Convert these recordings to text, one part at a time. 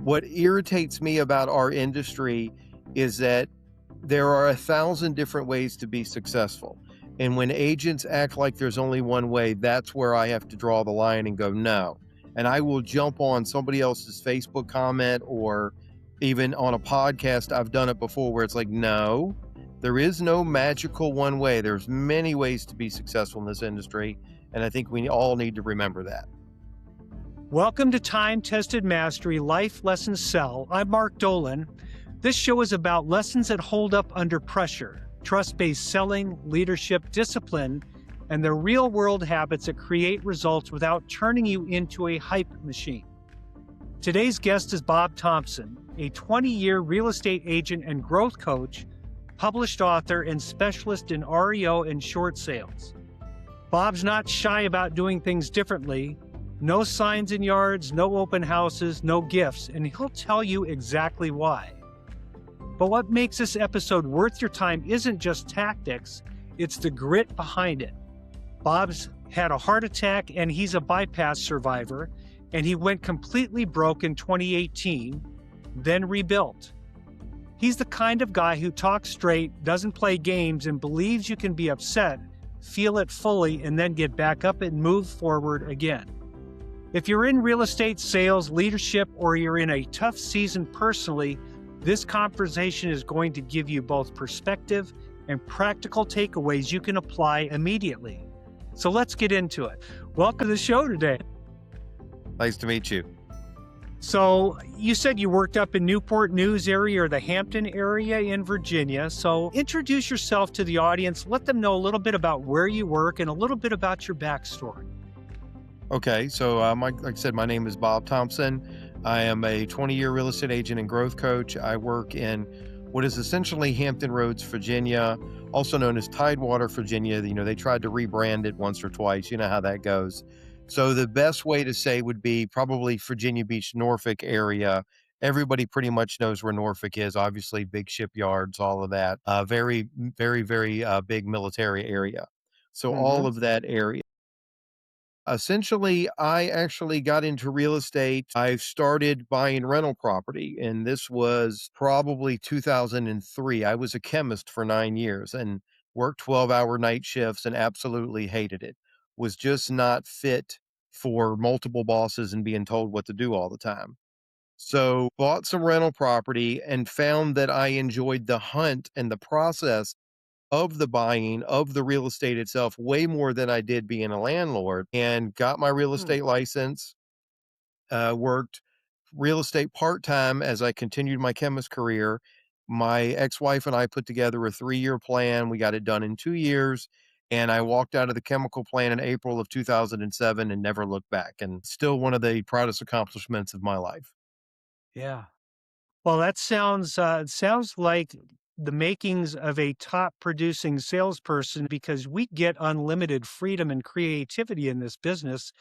What irritates me about our industry is that there are 1,000 different ways to be successful. And when agents act like there's only one way, that's where I have to draw the line and go, no. And I will jump on somebody else's Facebook comment or even on a podcast. I've done it before where it's like, no, there is no magical one way. There's many ways to be successful in this industry. And I think we all need to remember that. Welcome to Time-Tested Mastery Life Lessons Sell. I'm Mark Dolan. This show is about lessons that hold up under pressure, trust-based selling, leadership, discipline, and the real-world habits that create results without turning you into a hype machine. Today's guest is Bob Thompson, a 20-year real estate agent and growth coach, published author, and specialist in REO and short sales. Bob's not shy about doing things differently. No signs in yards, no open houses, no gifts, and he'll tell you exactly why. But what makes this episode worth your time isn't just tactics, it's the grit behind it. Bob's had a heart attack and he's a bypass survivor, and he went completely broke in 2018, then rebuilt. He's the kind of guy who talks straight, doesn't play games, and believes you can be upset, feel it fully, and then get back up and move forward again. If you're in real estate sales, leadership, or you're in a tough season personally, this conversation is going to give you both perspective and practical takeaways you can apply immediately. So let's get into it. Welcome to the show today. Nice to meet you. So you said you worked up in Newport News area or the Hampton area in Virginia. So introduce yourself to the audience. Let them know a little bit about where you work and a little bit about your backstory. Okay, so like I said, my name is Bob Thompson. I am a 20-year real estate agent and growth coach. I work in what is essentially Hampton Roads, Virginia, also known as Tidewater, Virginia. You know, they tried to rebrand it once or twice. You know how that goes. So the best way to say would be probably Virginia Beach, Norfolk area. Everybody pretty much knows where Norfolk is. Obviously, big shipyards, all of that. Very, very, very big military area. So all of that area. Essentially, I actually got into real estate. I started buying rental property, and this was probably 2003. I was a chemist for 9 years and worked 12-hour night shifts and absolutely hated it. Was just not fit for multiple bosses and being told what to do all the time. So bought some rental property and found that I enjoyed the hunt and the process of the buying of the real estate itself way more than I did being a landlord, and got my real estate license, worked real estate part-time as I continued my chemist career. My ex-wife and I put together a 3-year plan. We got it done in 2 years, and I walked out of the chemical plant in April of 2007 and never looked back, and still one of the proudest accomplishments of my life. Yeah. Well, that sounds like the makings of a top producing salesperson because we get unlimited freedom and creativity in this business.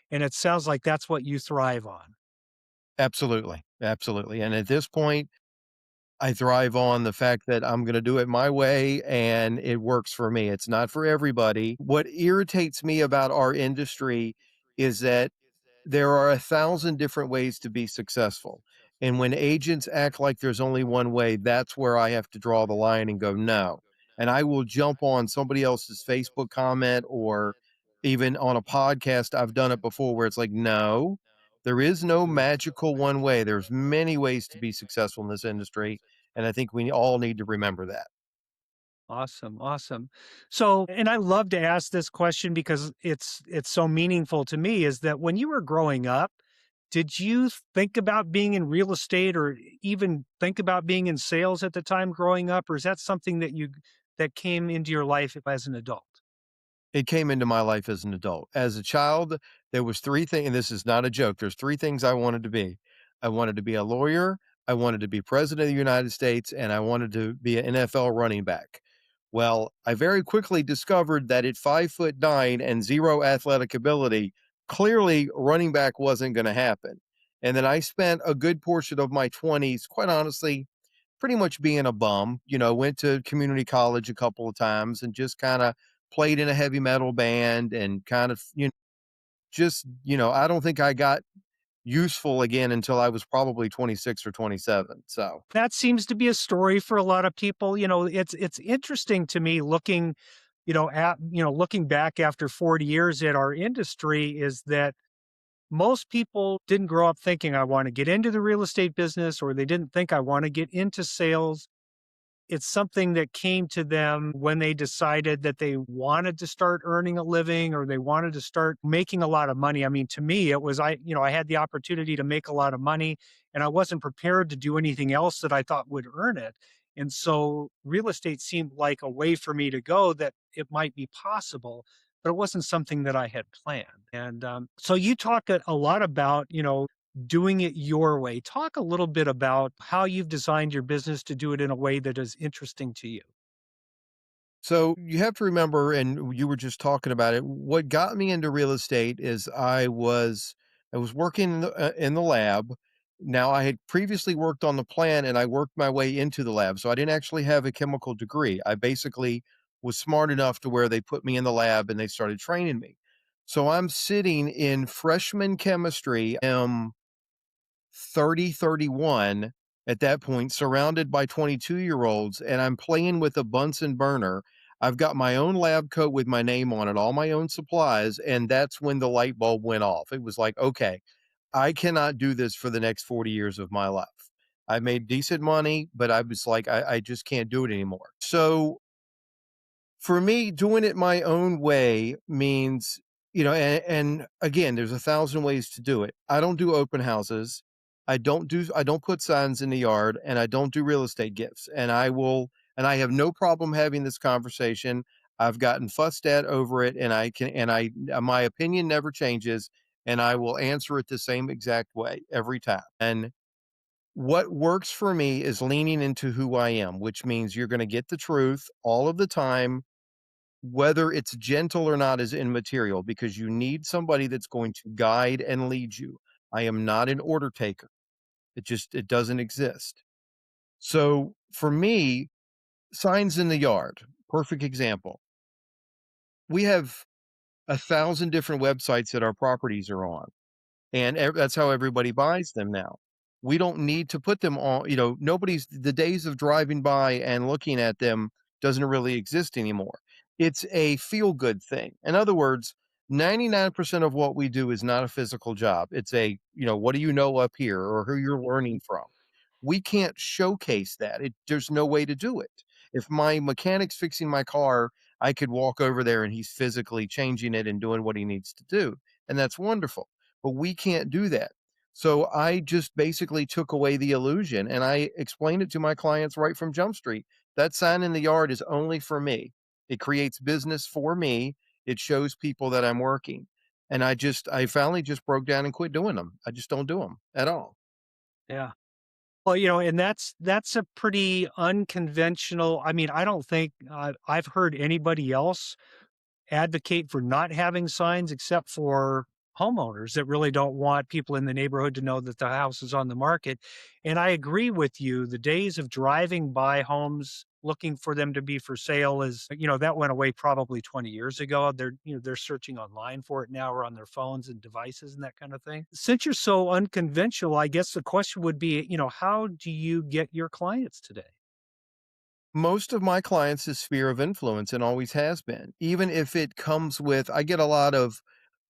And it sounds like that's what you thrive on. Absolutely, absolutely, and at this point, I thrive on the fact that I'm going to do it my way and it works for me. It's not for everybody. What irritates me about our industry is that there are 1,000 different ways to be successful. And when agents act like there's only one way, that's where I have to draw the line and go, no. And I will jump on somebody else's Facebook comment or even on a podcast. I've done it before where it's like, no, there is no magical one way. There's many ways to be successful in this industry. And I think we all need to remember that. Awesome, awesome. So, and I love to ask this question because it's so meaningful to me, is that when you were growing up, did you think about being in real estate or even think about being in sales at the time growing up, or is that something that came into your life as an adult? It came into my life as an adult. As a child, there was 3 things, and this is not a joke. There's 3 things I wanted to be. I wanted to be a lawyer, I wanted to be president of the United States, and I wanted to be an NFL running back. Well, I very quickly discovered that at 5'9" and 0 athletic ability, clearly running back wasn't gonna happen. And then I spent a good portion of my 20s, quite honestly, pretty much being a bum. Went to community college a couple of times and just kinda played in a heavy metal band and kind of, I don't think I got useful again until I was probably 26 or 27. So, That seems to be a story for a lot of people. It's interesting to me looking, looking back after 40 years at our industry is that most people didn't grow up thinking I want to get into the real estate business or they didn't think I want to get into sales. It's something that came to them when they decided that they wanted to start earning a living or they wanted to start making a lot of money. I mean, to me, it was I had the opportunity to make a lot of money and I wasn't prepared to do anything else that I thought would earn it. And so real estate seemed like a way for me to go that it might be possible, but it wasn't something that I had planned. And so you talk a lot about, doing it your way. Talk a little bit about how you've designed your business to do it in a way that is interesting to you. so you have to remember, and you were just talking about it. What got me into real estate is I was working in the lab. Now I had previously worked on the plant, and I worked my way into the lab. So I didn't actually have a chemical degree. I basically was smart enough to where they put me in the lab and they started training me. So I'm sitting in freshman chemistry. 30, 31 at that point, surrounded by 22-year-olds, and I'm playing with a Bunsen burner. I've got my own lab coat with my name on it, all my own supplies, and that's when the light bulb went off. It was like, "Okay, I cannot do this for the next 40 years of my life." I made decent money, but I was like, "I just can't do it anymore." So for me, doing it my own way means, and again, there's a thousand ways to do it. I don't do open houses. I don't put signs in the yard and I don't do real estate gifts. And I have no problem having this conversation. I've gotten fussed at over it and my opinion never changes and I will answer it the same exact way every time. And what works for me is leaning into who I am, which means you're going to get the truth all of the time. Whether it's gentle or not is immaterial because you need somebody that's going to guide and lead you. I am not an order taker. It doesn't exist. So for me, signs in the yard, perfect example. We have 1,000 different websites that our properties are on. And that's how everybody buys them now. We don't need to put them on, nobody's the days of driving by and looking at them doesn't really exist anymore. It's a feel good thing. In other words, 99% of what we do is not a physical job. It's what do you know up here or who you're learning from. We can't showcase that. There's no way to do it. If my mechanic's fixing my car, I could walk over there and he's physically changing it and doing what he needs to do. And that's wonderful, but we can't do that. So I just basically took away the illusion and I explained it to my clients right from Jump Street. That sign in the yard is only for me. It creates business for me. It shows people that I'm working. And I finally just broke down and quit doing them. I just don't do them at all. Yeah. Well, and that's a pretty unconventional. I mean, I don't think I've heard anybody else advocate for not having signs except for homeowners that really don't want people in the neighborhood to know that the house is on the market. And I agree with you. The days of driving by homes looking for them to be for sale is, that went away probably 20 years ago. They're searching online for it now or on their phones and devices and that kind of thing. Since you're so unconventional, I guess the question would be, how do you get your clients today? Most of my clients' is sphere of influence and always has been. Even if it comes with I get a lot of,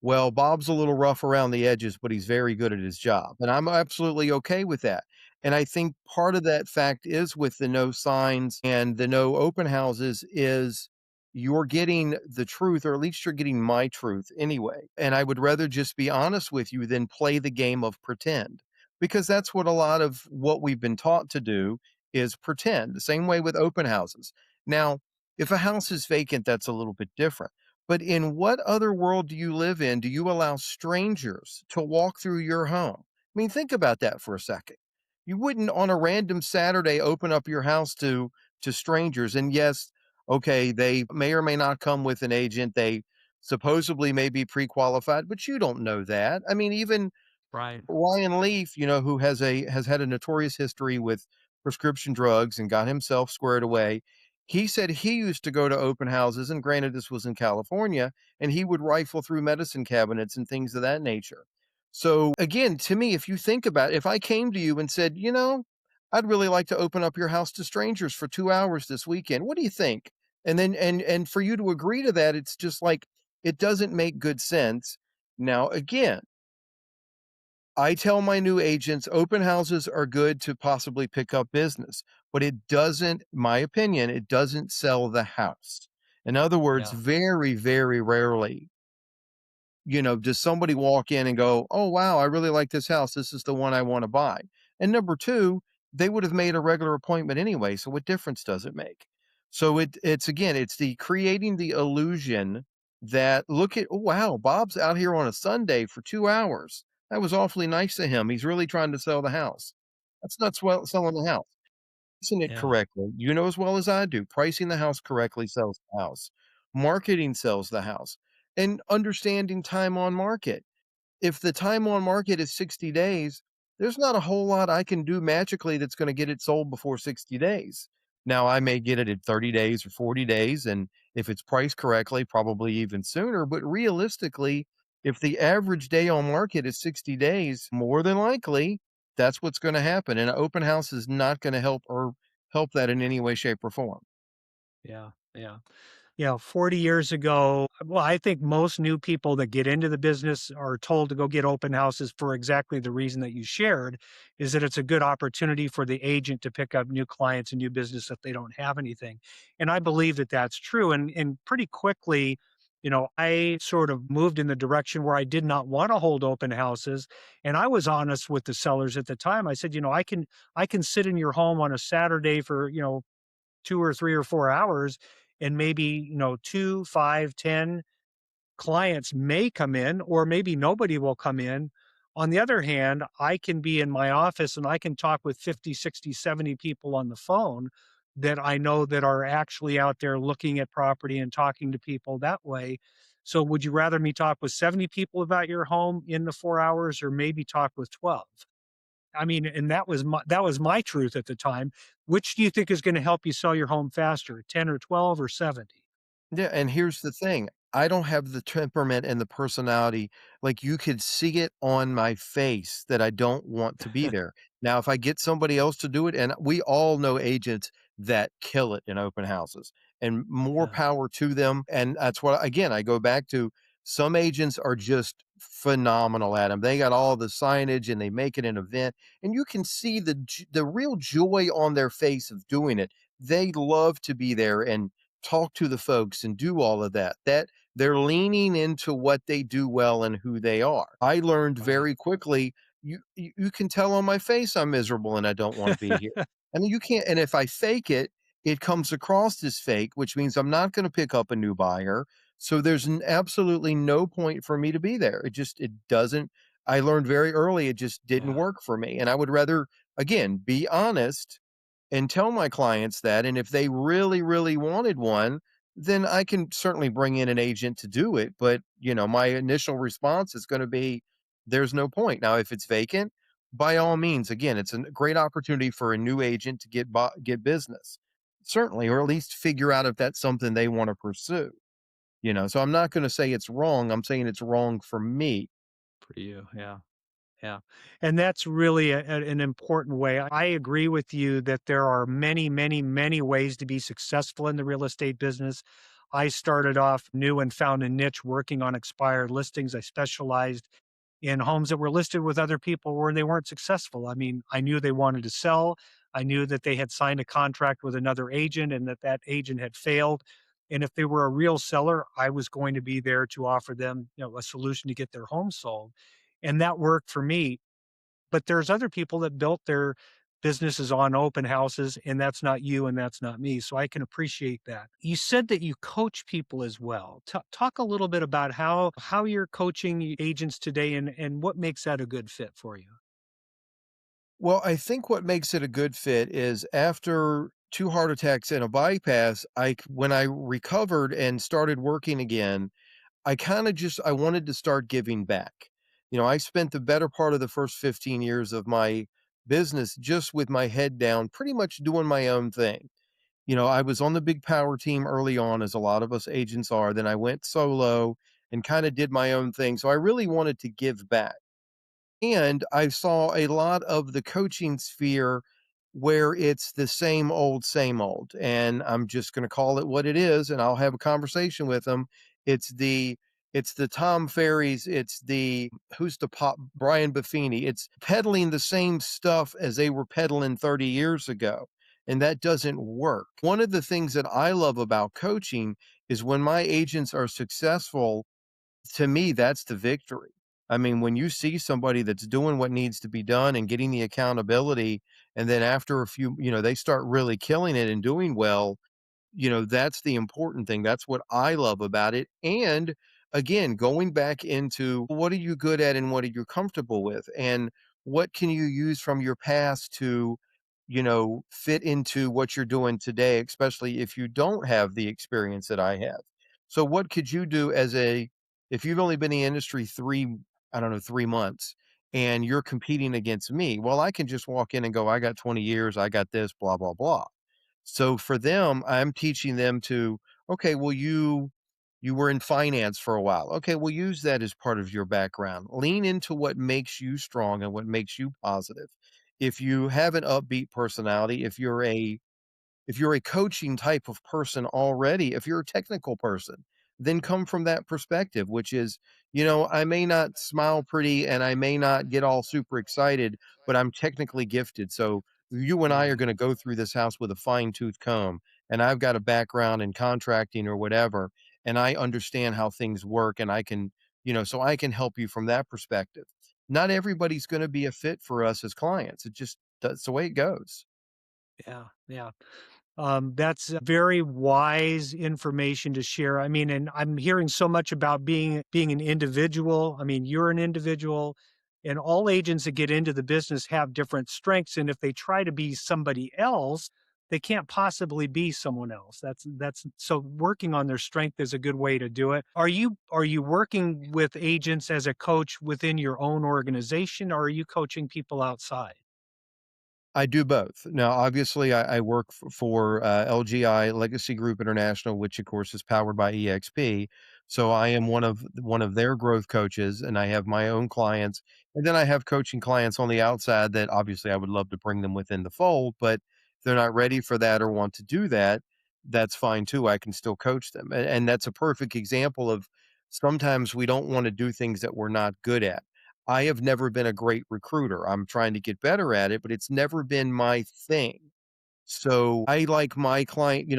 "Well, Bob's a little rough around the edges, but he's very good at his job." And I'm absolutely okay with that. And I think part of that fact is with the no signs and the no open houses is you're getting the truth, or at least you're getting my truth anyway. And I would rather just be honest with you than play the game of pretend, because that's what a lot of what we've been taught to do is pretend. The same way with open houses. Now, if a house is vacant, that's a little bit different. But in what other world do you live in? Do you allow strangers to walk through your home? I mean, think about that for a second. You wouldn't on a random Saturday open up your house to strangers. And yes, okay, they may or may not come with an agent. They supposedly may be pre-qualified, but you don't know that. I mean, even Right. Ryan Leaf, who has had a notorious history with prescription drugs and got himself squared away. He said he used to go to open houses, and granted, this was in California, and he would rifle through medicine cabinets and things of that nature. So again, to me, if you think about it, if I came to you and said, I'd really like to open up your house to strangers for 2 hours this weekend. What do you think? And then and for you to agree to that, it's just like it doesn't make good sense. Now, again, I tell my new agents open houses are good to possibly pick up business, but it doesn't, my opinion, it doesn't sell the house. In other words, Yeah. very, very rarely does somebody walk in and go, "Oh, wow, I really like this house. This is the one I want to buy." And number two, they would have made a regular appointment anyway. So what difference does it make? So it's again, it's the creating the illusion that look at, oh, wow, Bob's out here on a Sunday for 2 hours. That was awfully nice of him. He's really trying to sell the house. That's not selling the house. Pricing it Yeah. correctly, you know as well as I do, pricing the house correctly sells the house. Marketing sells the house, and understanding time on market. If the time on market is 60 days, there's not a whole lot I can do magically that's gonna get it sold before 60 days. Now, I may get it at 30 days or 40 days, and if it's priced correctly, probably even sooner, but realistically, if the average day on market is 60 days, more than likely, that's what's gonna happen, and an open house is not gonna help that in any way, shape, or form. Yeah. Yeah. 40 years ago, well, I think most new people that get into the business are told to go get open houses for exactly the reason that you shared, is that it's a good opportunity for the agent to pick up new clients and new business if they don't have anything. And I believe that that's true. And pretty quickly, I sort of moved in the direction where I did not want to hold open houses. And I was honest with the sellers at the time. I said, I can sit in your home on a Saturday for, 2 or 3 or 4 hours, and maybe, 2, 5, 10 clients may come in, or maybe nobody will come in. On the other hand, I can be in my office and I can talk with 50, 60, 70 people on the phone that I know that are actually out there looking at property and talking to people that way. So would you rather me talk with 70 people about your home in the 4 hours, or maybe talk with 12? I mean, and that was my truth at the time. Which do you think is gonna help you sell your home faster, 10 or 12 or 70? Yeah, and here's the thing, I don't have the temperament and the personality, like, you could see it on my face that I don't want to be there. Now, if I get somebody else to do it, and we all know agents that kill it in open houses, and more Yeah, power to them, and that's what again, I go back to, some agents are just phenomenal at them. They got all the signage, and they make it an event, and you can see the real joy on their face of doing it. They love to be there and talk to the folks and do all of that. That they're leaning into what they do well and who they are. I learned right. very quickly, you can tell on my face I'm miserable and I don't want to be here. And you can't, and if I fake it, it comes across as fake, which means I'm not going to pick up a new buyer. So there's absolutely no point for me to be there. It doesn't. I learned very early it just didn't Yeah, work for me. And I would rather, again, be honest and tell my clients that, and if they really, really wanted one, then I can certainly bring in an agent to do it, but, my initial response is gonna be, "There's no point." Now, if it's vacant, by all means, again, it's a great opportunity for a new agent to get business, certainly, or at least figure out if that's something they wanna pursue, So I'm not gonna say it's wrong, I'm saying it's wrong for me. for you, yeah. Yeah. And that's really an important way. I agree with you that there are many, many, many ways to be successful in the real estate business. I started off new and found a niche working on expired listings. I specialized in homes that were listed with other people where they weren't successful. I mean, I knew they wanted to sell. I knew that they had signed a contract with another agent and that that agent had failed. And if they were a real seller, I was going to be there to offer them, a solution to get their home sold. And that worked for me. But there's other people that built their businesses on open houses, and that's not you and that's not me. So I can appreciate that. You said that you coach people as well. Talk a little bit about how you're coaching agents today, and what makes that a good fit for you. Well, I think what makes it a good fit is after 2 heart attacks and a bypass, when I recovered and started working again, I kinda just I wanted to start giving back. I spent the better part of the first 15 years of my business just with my head down, pretty much doing my own thing. I was on the big power team early on, as a lot of us agents are, then I went solo and kinda did my own thing, so I really wanted to give back. And I saw a lot of the coaching sphere where it's the same old, same old. And I'm just going to call it what it is, and I'll have a conversation with them. It's the it's the Tom Ferries, it's the who's the pop Brian Buffini. It's peddling the same stuff as they were peddling 30 years ago. And that doesn't work. One of the things that I love about coaching is when my agents are successful, to me, that's the victory. I mean, when you see somebody that's doing what needs to be done and getting the accountability, and then after a few, they start really killing it and doing well, that's the important thing. That's what I love about it. And again, going back into what are you good at and what are you comfortable with? And what can you use from your past to, fit into what you're doing today, especially if you don't have the experience that I have. So what could you do if you've only been in the industry I don't know, 3 months and you're competing against me? Well, I can just walk in and go, I got 20 years, I got this, blah, blah, blah. So for them, I'm teaching them to, okay, well, you were in finance for a while. Okay, well, use that as part of your background. Lean into what makes you strong and what makes you positive. If you have an upbeat personality, if you're a coaching type of person already, if you're a technical person, then come from that perspective, which is, I may not smile pretty and I may not get all super excited, but I'm technically gifted. So you and I are Mm, going to go through this house with a fine tooth comb, and I've got a background in contracting or whatever, and I understand how things work, and so I can help you from that perspective. Not everybody's going to be a fit for us as clients. That's the way it goes. yeah, yeah. That's very wise information to share. I mean, and I'm hearing so much about being an individual. I mean, you're an individual, and all agents that get into the business have different strengths. And if they try to be somebody else, they can't possibly be someone else. That's so working on their strength is a good way to do it. Are you working with agents as a coach within your own organization, or are you coaching people outside? I do both. Now, obviously, I work for LGI Legacy Group International, which of course is powered by EXP. So I am one of their growth coaches, and I have my own clients, and then I have coaching clients on the outside that obviously I would love to bring them within the fold, but if they're not ready for that or want to do that, that's fine too. I can still coach them, and that's a perfect example of sometimes we don't want to do things that we're not good at. I have never been a great recruiter. I'm trying to get better at it, but it's never been my thing. So I like my client,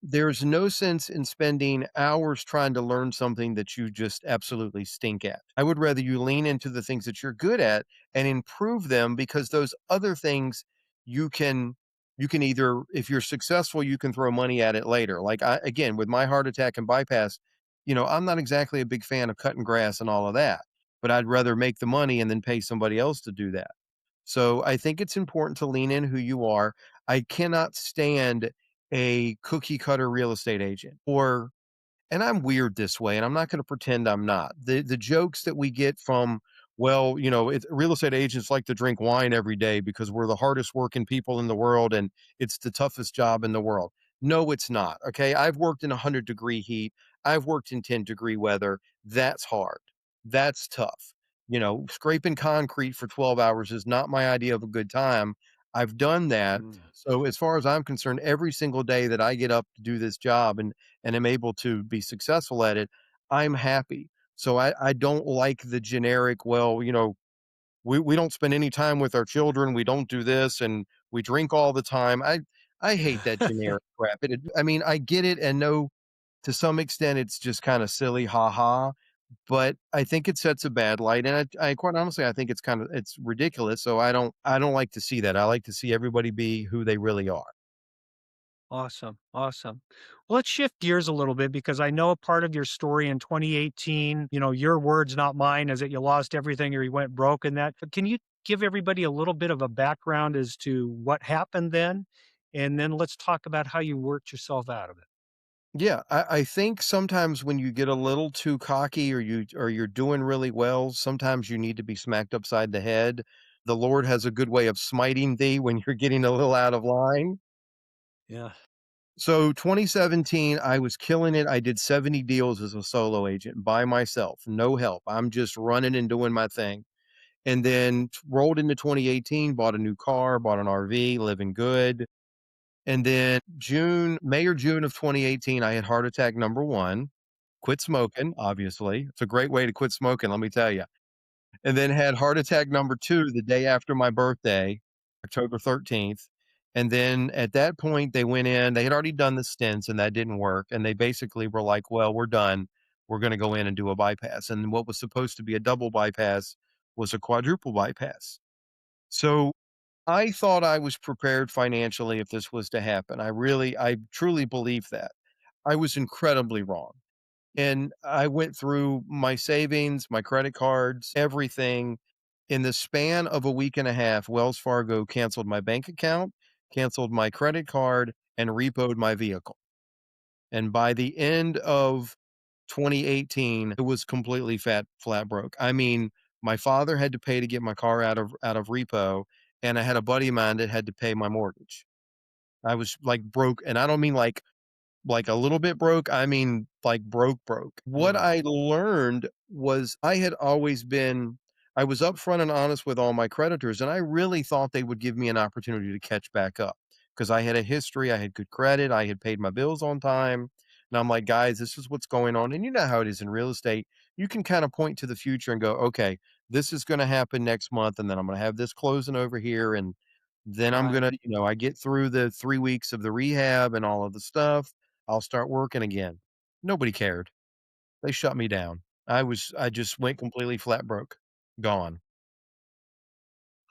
there's no sense in spending hours trying to learn something that you just absolutely stink at. I would rather you lean into the things that you're good at and improve them, because those other things you can you can either, if you're successful, you can throw money at it later. Like again, with my heart attack and bypass, I'm not exactly a big fan of cutting grass and all of that, but I'd rather make the money and then pay somebody else to do that. So I think it's important to lean in who you are. I cannot stand a cookie cutter real estate agent, and I'm weird this way, and I'm not going to pretend I'm not. The jokes that we get from, well, real estate agents like to drink wine every day because we're the hardest working people in the world and it's the toughest job in the world. No, it's not. Okay. I've worked in 100-degree heat. I've worked in 10-degree weather. That's hard. That's tough. Scraping concrete for 12 hours is not my idea of a good time. I've done that. Mm. So as far as I'm concerned, every single day that I get up to do this job and am able to be successful at it, I'm happy. So I don't like the generic, well, we don't spend any time with our children, we don't do this, and we drink all the time. I hate that generic crap. I mean, I get it and know to some extent it's just kind of silly, ha ha, but I think it sets a bad light. And I quite honestly, I think it's ridiculous. So I don't like to see that. I like to see everybody be who they really are. Awesome, awesome. Well, let's shift gears a little bit because I know a part of your story in 2018, your words, not mine, is that you lost everything or you went broke in that. But can you give everybody a little bit of a background as to what happened then? And then let's talk about how you worked yourself out of it. Yeah, I think sometimes when you get a little too cocky or you're doing really well, sometimes you need to be smacked upside the head. The Lord has a good way of smiting thee when you're getting a little out of line. Yeah. So 2017, I was killing it. I did 70 deals as a solo agent by myself, no help. I'm just running and doing my thing. and then rolled into 2018, bought a new car, bought an RV, living good. And then May or June of 2018, I had heart attack number 1, quit smoking, obviously. It's a great way to quit smoking, let me tell you. And then had heart attack number 2 the day after my birthday, October 13th. And then at that point, they went in, they had already done the stents and that didn't work. And they basically were like, well, we're done. We're going to go in and do a bypass. And what was supposed to be a double bypass was a quadruple bypass. So I thought I was prepared financially if this was to happen. I truly believe that. I was incredibly wrong. And I went through my savings, my credit cards, everything. In the span of a week and a half, Wells Fargo canceled my bank account, canceled my credit card, and repoed my vehicle. And by the end of 2018, it was completely flat broke. I mean, my father had to pay to get my car out of repo, and I had a buddy of mine that had to pay my mortgage. I was like broke, and I don't mean like a little bit broke, I mean, like broke, broke. What Mm. I learned was I was upfront and honest with all my creditors, and I really thought they would give me an opportunity to catch back up because I had a history, I had good credit, I had paid my bills on time. And I'm like, guys, this is what's going on. And you know how it is in real estate. You can kind of point to the future and go, okay, this is going to happen next month, and then I'm going to have this closing over here, and then I'm Right. gonna, I get through the 3 weeks of the rehab and all of the stuff. I'll start working again. Nobody cared. They shut me down. I just went completely flat broke. Gone.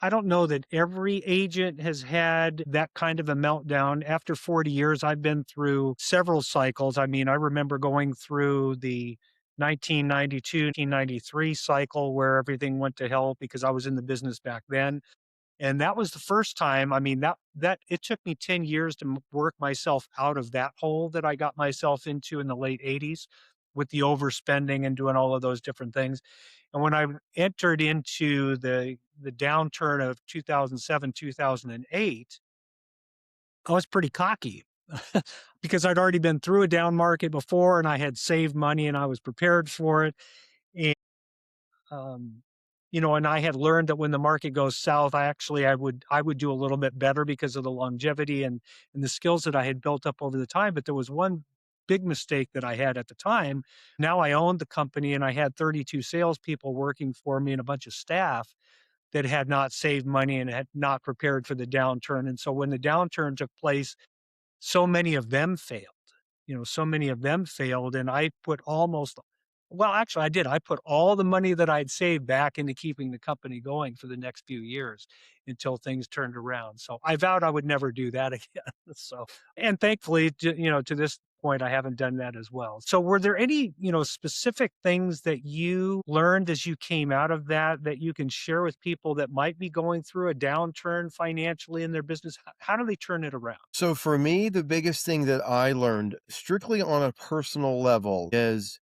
I don't know that every agent has had that kind of a meltdown. After 40 years, I've been through several cycles. I mean, I remember going through the 1992, 1993 cycle where everything went to hell because I was in the business back then. And that was the first time, I mean, that it took me 10 years to work myself out of that hole that I got myself into in the late 80s with the overspending and doing all of those different things. And when I entered into the downturn of 2007, 2008, I was pretty cocky because I'd already been through a down market before and I had saved money and I was prepared for it. Um, and I had learned that when the market goes south, I would do a little bit better because of the longevity and the skills that I had built up over the time. But there was one big mistake that I had at the time. Now I owned the company and I had 32 salespeople working for me and a bunch of staff that had not saved money and had not prepared for the downturn. And so when the downturn took place, so many of them failed. So many of them failed, and I put actually, I did. I put all the money that I'd saved back into keeping the company going for the next few years until things turned around. So I vowed I would never do that again. So, and thankfully, to this point, I haven't done that as well. So, were there any, specific things that you learned as you came out of that you can share with people that might be going through a downturn financially in their business? How do they turn it around? So for me, the biggest thing that I learned strictly on a personal level is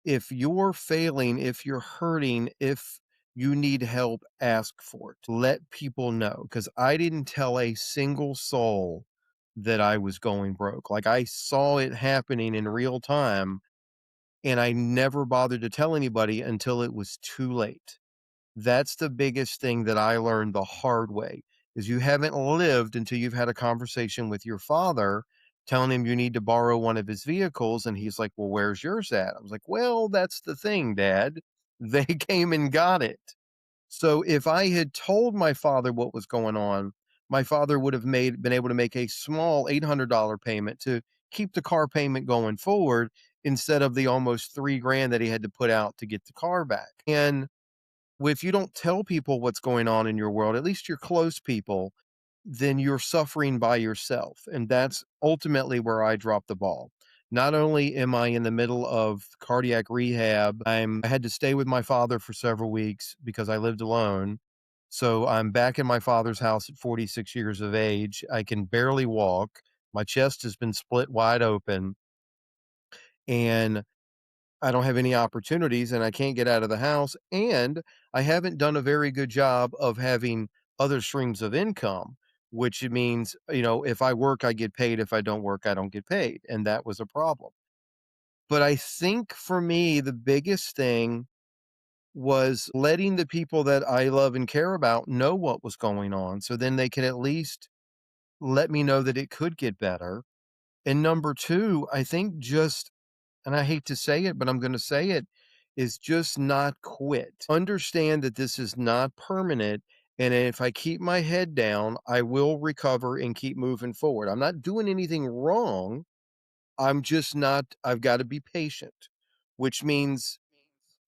if you're failing, if you're hurting, if you need help, ask for it. Let people know. Because I didn't tell a single soul that I was going broke. Like I saw it happening in real time and I never bothered to tell anybody until it was too late. That's the biggest thing that I learned the hard way is you haven't lived until you've had a conversation with your father telling him you need to borrow one of his vehicles and he's like, "Well, where's yours at?" I was like, "Well, that's the thing, dad. They came and got it." So if I had told my father what was going on, my father would have been able to make a small $800 payment to keep the car payment going forward instead of the almost 3 grand that he had to put out to get the car back. And if you don't tell people what's going on in your world, at least your close people, then you're suffering by yourself. And that's ultimately where I dropped the ball. Not only am I in the middle of cardiac rehab, I had to stay with my father for several weeks because I lived alone. So I'm back in my father's house at 46 years of age. I can barely walk. My chest has been split wide open. And I don't have any opportunities and I can't get out of the house. And I haven't done a very good job of having other streams of income, which it means, if I work, I get paid. If I don't work, I don't get paid. And that was a problem. But I think for me, the biggest thing was letting the people that I love and care about know what was going on, so then they can at least let me know that it could get better. And number 2, I think just, and I hate to say it, but I'm gonna say it, is just not quit. Understand that this is not permanent, and if I keep my head down, I will recover and keep moving forward. I'm not doing anything wrong, I'm just not, I've gotta be patient, which means,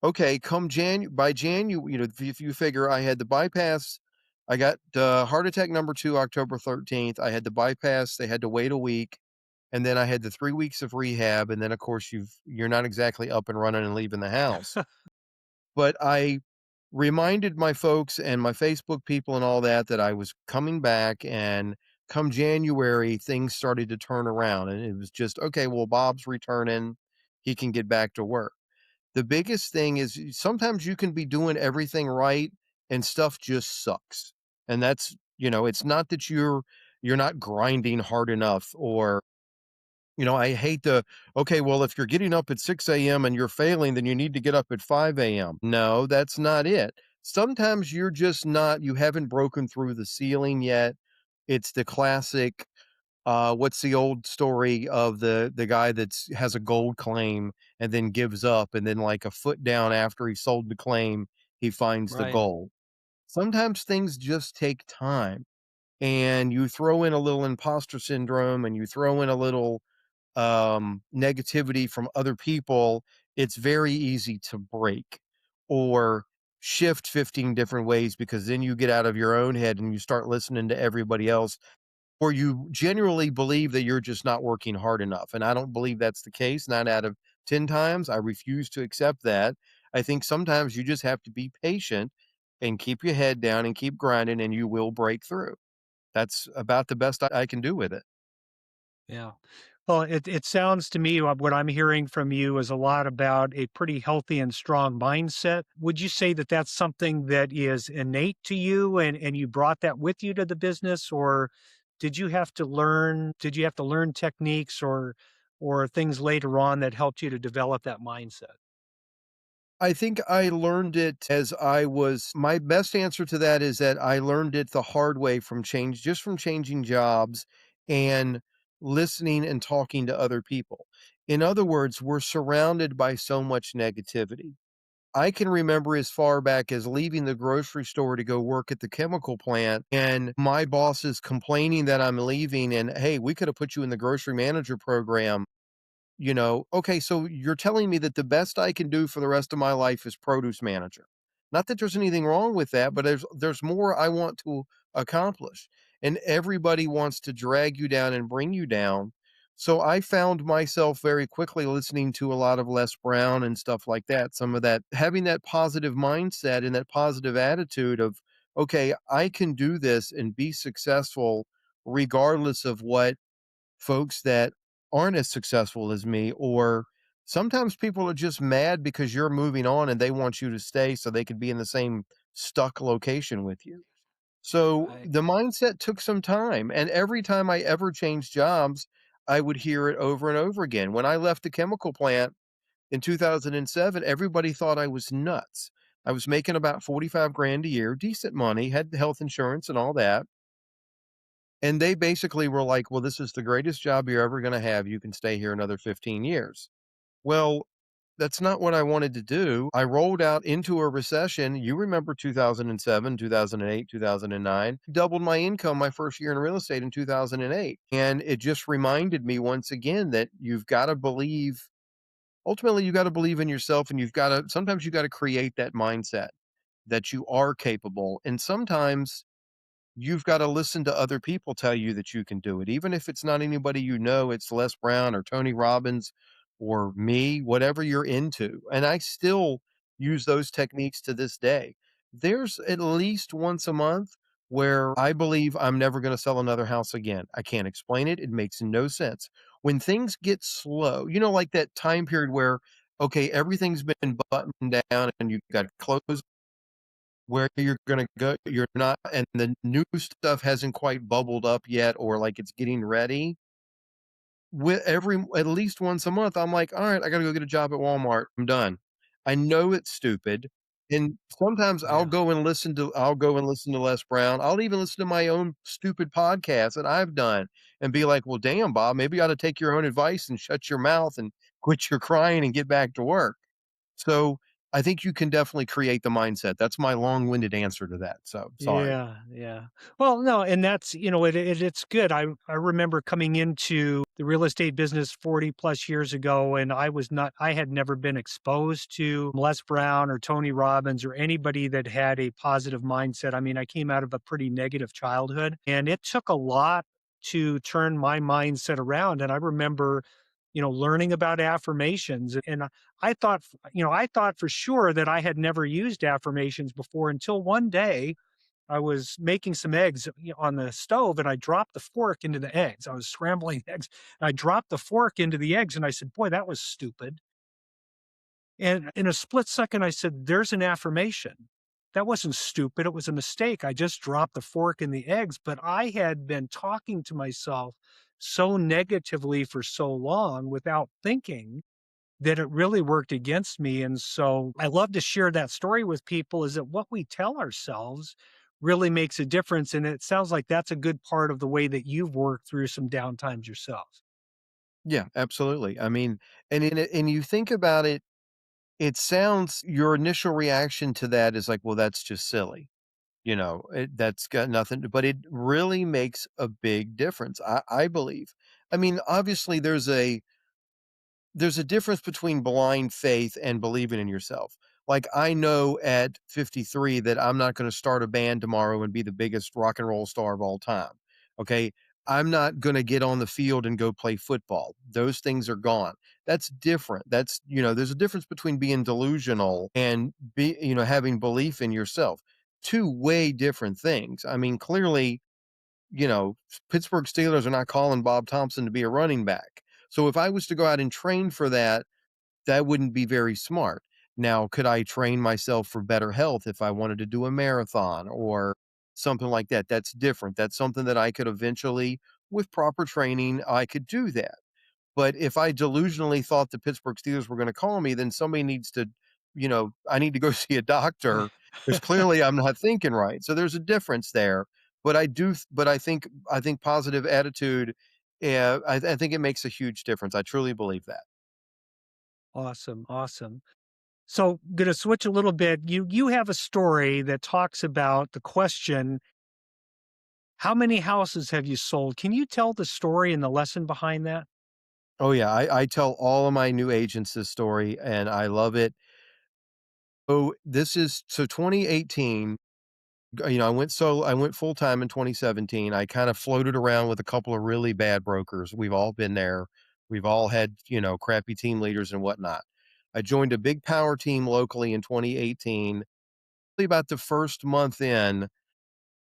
okay, come by January, if you figure I had the bypass, I got, heart attack number 2, October 13th, I had the bypass, they had to wait a week, and then I had the 3 weeks of rehab, and then, of course, you're not exactly up and running and leaving the house. But I reminded my folks and my Facebook people and all that, that I was coming back, and come January, things started to turn around, and it was just, "Okay, well, Bob's returning, he can get back to work." The biggest thing is sometimes you can be doing everything right and stuff just sucks. And that's, it's not that you're not grinding hard enough, or, I hate the, okay, well, if you're getting up at 6 a.m. and you're failing, then you need to get up at 5 a.m. No, that's not it. Sometimes you're just not, you haven't broken through the ceiling yet. It's the classic, what's the old story of the guy that's has a gold claim and then gives up, and then like a foot down after he sold the claim, he finds the Right. gold. Sometimes things just take time, and you throw in a little imposter syndrome, and you throw in a little negativity from other people, it's very easy to break or shift 15 different ways, because then you get out of your own head and you start listening to everybody else, or you genuinely believe that you're just not working hard enough. And I don't believe that's the case. 9 out of 10 times, I refuse to accept that. I think sometimes you just have to be patient and keep your head down and keep grinding, and you will break through. That's about the best I can do with it. Yeah. Well, it sounds to me what I'm hearing from you is a lot about a pretty healthy and strong mindset. Would you say that that's something that is innate to you, and you brought that with you to the business, or did you have to learn techniques or things later on that helped you to develop that mindset? I think I learned it as I was, my best answer to that is that I learned it the hard way from changing jobs and listening and talking to other people. In other words, we're surrounded by so much negativity. I can remember as far back as leaving the grocery store to go work at the chemical plant, and my boss is complaining that I'm leaving, and, "Hey, we could have put you in the grocery manager program." Okay, so you're telling me that the best I can do for the rest of my life is produce manager. Not that there's anything wrong with that, but there's more I want to accomplish. And everybody wants to drag you down and bring you down. So I found myself very quickly listening to a lot of Les Brown and stuff like that. Some of that, having that positive mindset and that positive attitude of, okay, I can do this and be successful regardless of what folks that aren't as successful as me, or sometimes people are just mad because you're moving on and they want you to stay so they could be in the same stuck location with you. So Right. the mindset took some time. And every time I ever changed jobs, I would hear it over and over again. When I left the chemical plant in 2007, everybody thought I was nuts. I was making about 45 grand a year, decent money, had health insurance and all that. And they basically were like, "Well, this is the greatest job you're ever gonna have. You can stay here another 15 years." Well, that's not what I wanted to do. I rolled out into a recession. You remember 2007, 2008, 2009. Doubled my income my first year in real estate in 2008. And it just reminded me once again that you've gotta believe, ultimately, you gotta believe in yourself, and sometimes you gotta create that mindset that you are capable. And sometimes you've gotta listen to other people tell you that you can do it. Even if it's not anybody you know, it's Les Brown or Tony Robbins or me, whatever you're into. And I still use those techniques to this day. There's at least once a month where I believe I'm never gonna sell another house again. I can't explain it. It makes no sense. When things get slow, like that time period where, okay, everything's been buttoned down and you've got clothes where you're gonna go, you're not, and the new stuff hasn't quite bubbled up yet, or like it's getting ready. With every At least once a month, I'm like, "All right, I gotta go get a job at Walmart. I'm done." I know it's stupid. And sometimes Yeah. I'll go and listen to Les Brown. I'll even listen to my own stupid podcast that I've done and be like, "Well, damn, Bob, maybe you ought to take your own advice and shut your mouth and quit your crying and get back to work." So, I think you can definitely create the mindset. That's my long-winded answer to that, so sorry. Yeah, yeah. Well, no, and that's, it's good. I remember coming into the real estate business 40 plus years ago, and I had never been exposed to Les Brown or Tony Robbins or anybody that had a positive mindset. I mean, I came out of a pretty negative childhood, and it took a lot to turn my mindset around. And I remember, learning about affirmations, and I thought for sure that I had never used affirmations before until one day I was making some eggs, on the stove, and I dropped the fork into the eggs. I was scrambling eggs, and I dropped the fork into the eggs, and I said, "Boy, that was stupid." And in a split second, I said, "There's an affirmation. That wasn't stupid. It was a mistake. I just dropped the fork in the eggs." But I had been talking to myself so negatively for so long without thinking that it really worked against me. And so I love to share that story with people, is that what we tell ourselves really makes a difference. And it sounds like that's a good part of the way that you've worked through some downtimes yourself. Yeah, absolutely. I mean, and you think about it, it sounds your initial reaction to that is like, "Well, that's just silly." That's got nothing to, but it really makes a big difference, I believe. I mean, obviously, there's a difference between blind faith and believing in yourself. Like, I know at 53 that I'm not gonna start a band tomorrow and be the biggest rock and roll star of all time, okay? I'm not gonna get on the field and go play football. Those things are gone. That's different. There's a difference between being delusional and having belief in yourself. 2 way different things. I mean, clearly, Pittsburgh Steelers are not calling Bob Thompson to be a running back. So if I was to go out and train for that, that wouldn't be very smart. Now, could I train myself for better health if I wanted to do a marathon or something like that? That's different. That's something that I could eventually, with proper training, I could do that. But if I delusionally thought the Pittsburgh Steelers were gonna call me, then somebody needs to, I need to go see a doctor because clearly I'm not thinking right. So there's a difference there. But I think positive attitude, yeah, I think it makes a huge difference. I truly believe that. Awesome. Awesome. So, going to switch a little bit. You have a story that talks about the question, how many houses have you sold? Can you tell the story and the lesson behind that? Oh, yeah, I tell all of my new agents this story, and I love it. Oh, this is so 2018. I went full time in 2017. I kind of floated around with a couple of really bad brokers. We've all been there. We've all had, crappy team leaders and whatnot. I joined a big power team locally in 2018. Probably about the first month in,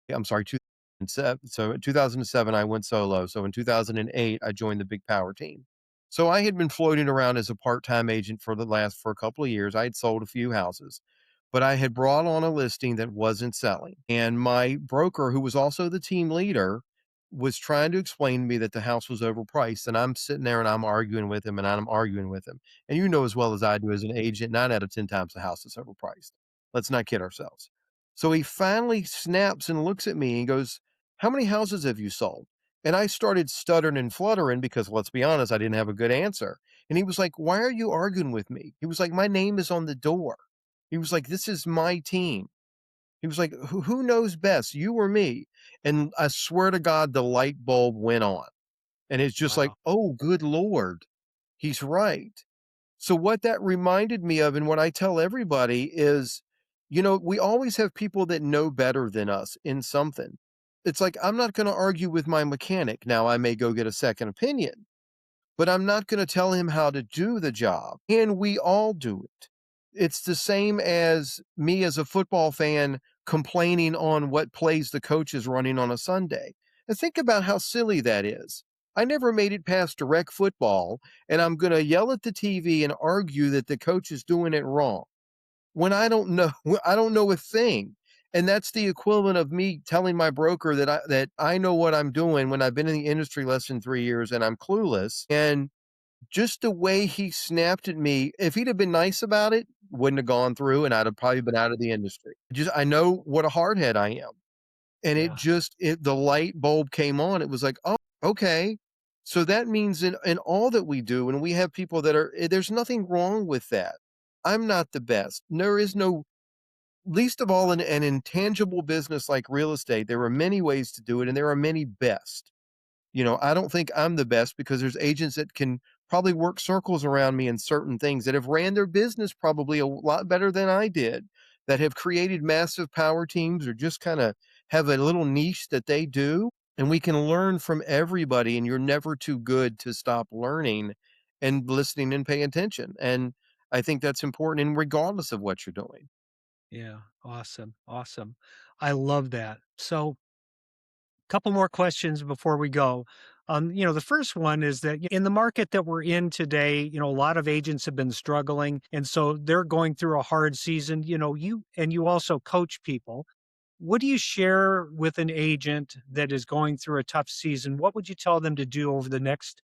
yeah, I'm sorry, 2007. So in 2007, I went solo. So in 2008, I joined the big power team. So I had been floating around as a part-time agent for a couple of years. I had sold a few houses, but I had brought on a listing that wasn't selling. And my broker, who was also the team leader, was trying to explain to me that the house was overpriced. And I'm sitting there and I'm arguing with him and I'm arguing with him. And you know as well as I do as an agent, 9 out of 10 times the house is overpriced. Let's not kid ourselves. So he finally snaps and looks at me and goes, "How many houses have you sold?" And I started stuttering and fluttering because, let's be honest, I didn't have a good answer. And he was like, "Why are you arguing with me?" He was like, "My name is on the door." He was like, "This is my team." He was like, "Who knows best, you or me?" And I swear to God, the light bulb went on. And it's just like, Wow. "Oh, good Lord. He's right." So what that reminded me of and what I tell everybody is, we always have people that know better than us in something. It's like, I'm not going to argue with my mechanic. Now, I may go get a second opinion, but I'm not going to tell him how to do the job. And we all do it. It's the same as me as a football fan complaining on what plays the coach is running on a Sunday. And think about how silly that is. I never made it past direct football, and I'm going to yell at the TV and argue that the coach is doing it wrong when I don't know I don't know a thing. And that's the equivalent of me telling my broker that I know what I'm doing when I've been in the industry less than 3 years and I'm clueless. And just the way he snapped at me, if he'd have been nice about it, wouldn't have gone through, and I'd have probably been out of the industry. Just I know what a hardhead I am. And it Yeah. just it the light bulb came on. It was like, "Oh, okay. So that means in all that we do, and we have people that are there's nothing wrong with that. I'm not the best. There is no least of all in an intangible business like real estate, there are many ways to do it, and there are many best. I don't think I'm the best because there's agents that can probably work circles around me in certain things that have ran their business probably a lot better than I did, that have created massive power teams or just kind of have a little niche that they do. And we can learn from everybody, and you're never too good to stop learning and listening and paying attention. And I think that's important, and regardless of what you're doing. Yeah. Awesome. Awesome. I love that. So, couple more questions before we go. The first one is that in the market that we're in today, a lot of agents have been struggling, and so they're going through a hard season. You also coach people. What do you share with an agent that is going through a tough season? What would you tell them to do over the next,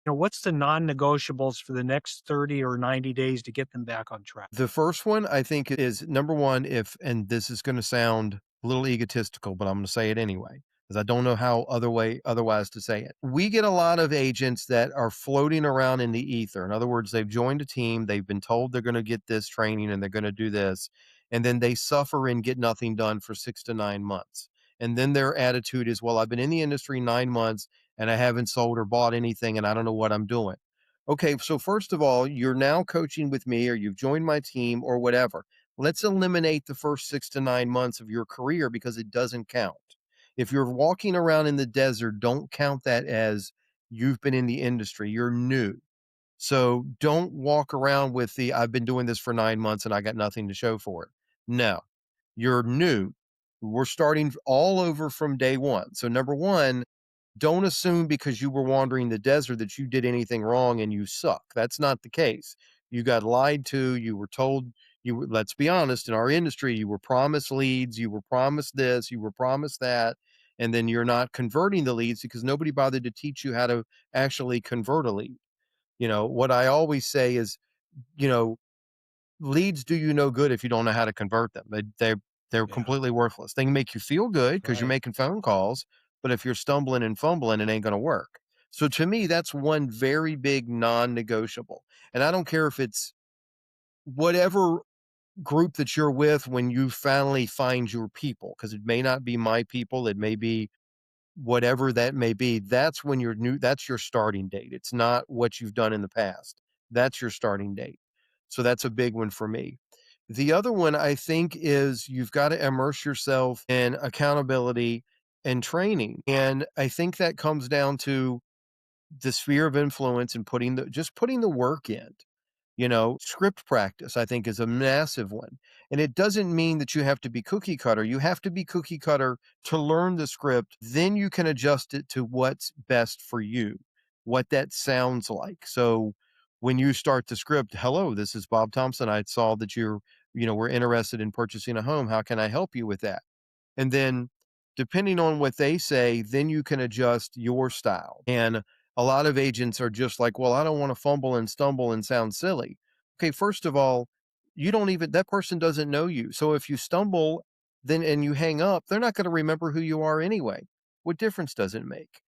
what's the non-negotiables for the next 30 or 90 days to get them back on track? The first one I think is number one, if and this is going to sound a little egotistical, but I'm going to say it anyway, because I don't know how otherwise to say it. We get a lot of agents that are floating around in the ether. In other words, they've joined a team, they've been told they're going to get this training and they're going to do this, and then they suffer and get nothing done for 6 to 9 months. And then their attitude is, well, I've been in the industry 9 months and I haven't sold or bought anything and I don't know what I'm doing. Okay, so first of all, you're now coaching with me or you've joined my team or whatever. Let's eliminate the first 6 to 9 months of your career because it doesn't count. If you're walking around in the desert, don't count that as you've been in the industry. You're new. So don't walk around with the I've been doing this for 9 months and I got nothing to show for it. No, you're new. We're starting all over from day one. So, number one, don't assume because you were wandering the desert that you did anything wrong and you suck. That's not the case. You got lied to. You were told let's be honest, in our industry, you were promised leads, you were promised this, you were promised that, and then you're not converting the leads because nobody bothered to teach you how to actually convert a lead. What I always say is, you know, leads do you no good if you don't know how to convert them. They're Yeah. completely worthless. They can make you feel good because you're Right. making phone calls, but if you're stumbling and fumbling, it ain't going to work. So to me, that's one very big non-negotiable. And I don't care if it's whatever group that you're with when you finally find your people, because it may not be my people, it may be whatever that may be. That's when you're new. That's your starting date. It's not what you've done in the past. That's your starting date. So that's a big one for me. The other one I think is you've got to immerse yourself in accountability and training. And I think that comes down to the sphere of influence and putting the work in. Script practice, I think, is a massive one. And it doesn't mean that you have to be cookie cutter. You have to be cookie cutter to learn the script. Then you can adjust it to what's best for you, what that sounds like. So when you start the script, hello, this is Bob Thompson. I saw that we're interested in purchasing a home. How can I help you with that? And then depending on what they say, then you can adjust your style. And a lot of agents are just like, well, I don't want to fumble and stumble and sound silly. Okay, first of all, you don't even that person doesn't know you. So if you stumble then and you hang up, they're not going to remember who you are anyway. What difference does it make?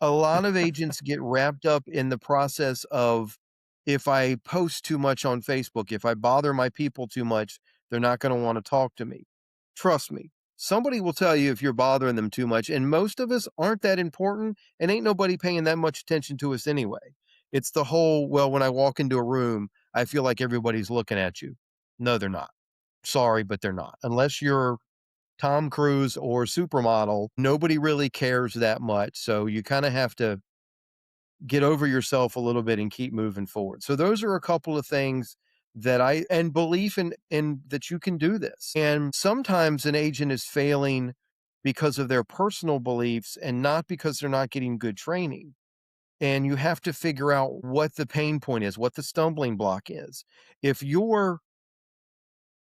A lot of agents get wrapped up in the process of if I post too much on Facebook, if I bother my people too much, they're not going to want to talk to me. Trust me, somebody will tell you if you're bothering them too much. And most of us aren't that important and ain't nobody paying that much attention to us anyway. It's the whole, well, when I walk into a room, I feel like everybody's looking at you. No, they're not. Sorry, but they're not. Unless you're Tom Cruise or supermodel, nobody really cares that much. So you kind of have to get over yourself a little bit and keep moving forward. So those are a couple of things that I and belief in that you can do this. And sometimes an agent is failing because of their personal beliefs and not because they're not getting good training. And you have to figure out what the pain point is, what the stumbling block is. If your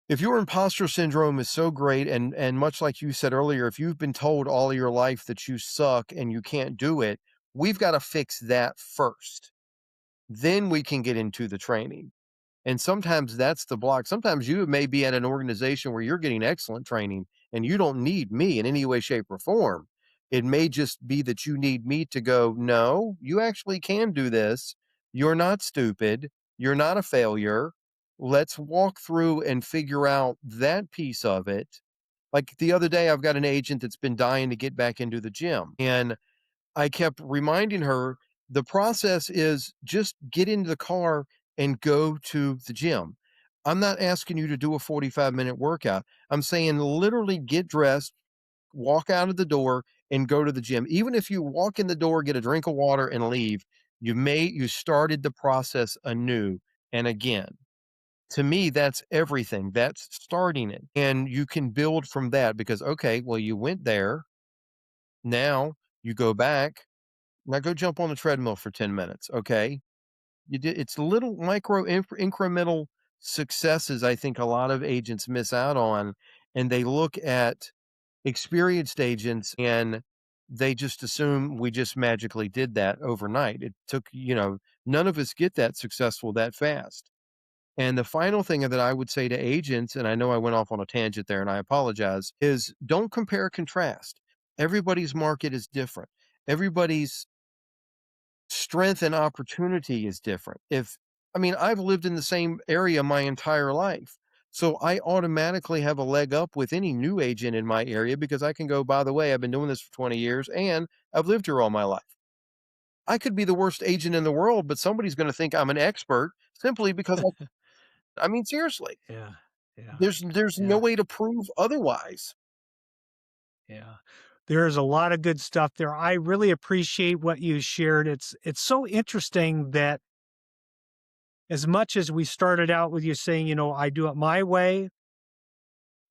if your imposter syndrome is so great and much like you said earlier, if you've been told all your life that you suck and you can't do it, we've got to fix that first. Then we can get into the training. And sometimes that's the block. Sometimes you may be at an organization where you're getting excellent training and you don't need me in any way, shape, or form. It may just be that you need me to go, no, you actually can do this. You're not stupid. You're not a failure. Let's walk through and figure out that piece of it. Like the other day, I've got an agent that's been dying to get back into the gym. And I kept reminding her the process is just get into the car and go to the gym. I'm not asking you to do a 45-minute workout. I'm saying literally get dressed, walk out of the door and go to the gym. Even if you walk in the door, get a drink of water and leave, you started the process anew and again. To me, that's everything. That's starting it. And you can build from that because okay, well you went there, now you go back. Now go jump on the treadmill for 10 minutes, okay? You did it's little micro incremental successes I think a lot of agents miss out on, and they look at experienced agents and they just assume we just magically did that overnight. It took, none of us get that successful that fast. And the final thing that I would say to agents, and I know I went off on a tangent there and I apologize, is don't compare contrast. Everybody's market is different. Everybody's strength and opportunity is different. I've lived in the same area my entire life. So I automatically have a leg up with any new agent in my area because I can go, by the way, I've been doing this for 20 years and I've lived here all my life. I could be the worst agent in the world, but somebody's going to think I'm an expert simply because seriously, Yeah. Yeah. there's no Yeah. way to prove otherwise. Yeah. There's a lot of good stuff there. I really appreciate what you shared. It's so interesting that as much as we started out with you saying, I do it my way,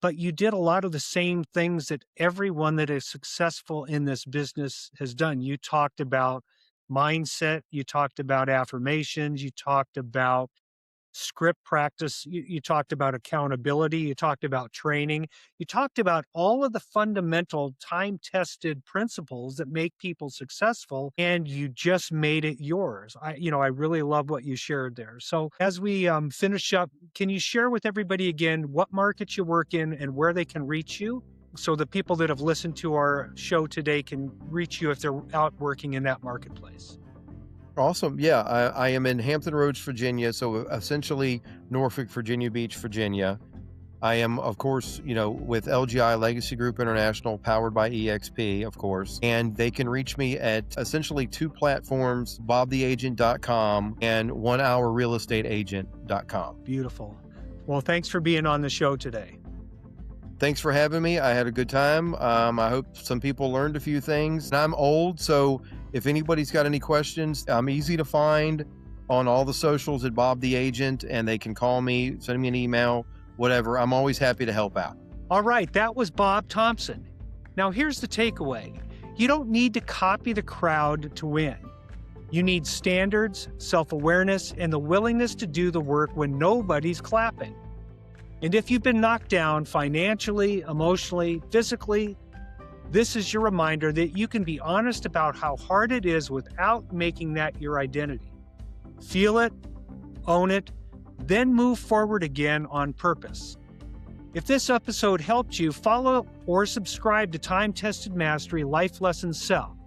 but you did a lot of the same things that everyone that is successful in this business has done. You talked about mindset, you talked about affirmations, you talked about script practice. You talked about accountability. You talked about training. You talked about all of the fundamental time tested principles that make people successful, and you just made it yours. I really love what you shared there. So as we finish up, can you share with everybody again what markets you work in and where they can reach you? So the people that have listened to our show today can reach you if they're out working in that marketplace. Awesome. Yeah, I am in Hampton Roads, Virginia. So essentially Norfolk, Virginia Beach, Virginia. I am, of course, with LGI Legacy Group International, powered by EXP, of course. And they can reach me at essentially two platforms, bobtheagent.com and onehourrealestateagent.com. Beautiful. Well, thanks for being on the show today. Thanks for having me. I had a good time. I hope some people learned a few things. I'm old, so if anybody's got any questions, I'm easy to find on all the socials at Bob the Agent, and they can call me, send me an email, whatever. I'm always happy to help out. All right, that was Bob Thompson. Now, here's the takeaway. You don't need to copy the crowd to win. You need standards, self-awareness, and the willingness to do the work when nobody's clapping. And if you've been knocked down financially, emotionally, physically, this is your reminder that you can be honest about how hard it is without making that your identity. Feel it, own it, then move forward again on purpose. If this episode helped you, follow or subscribe to Time Tested Mastery Life Lessons Sell.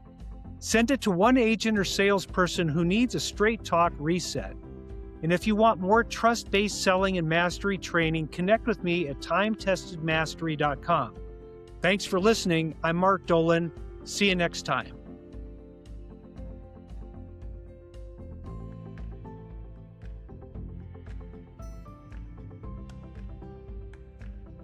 Send it to one agent or salesperson who needs a straight talk reset. And if you want more trust-based selling and mastery training, connect with me at timetestedmastery.com. Thanks for listening. I'm Mark Dolan. See you next time.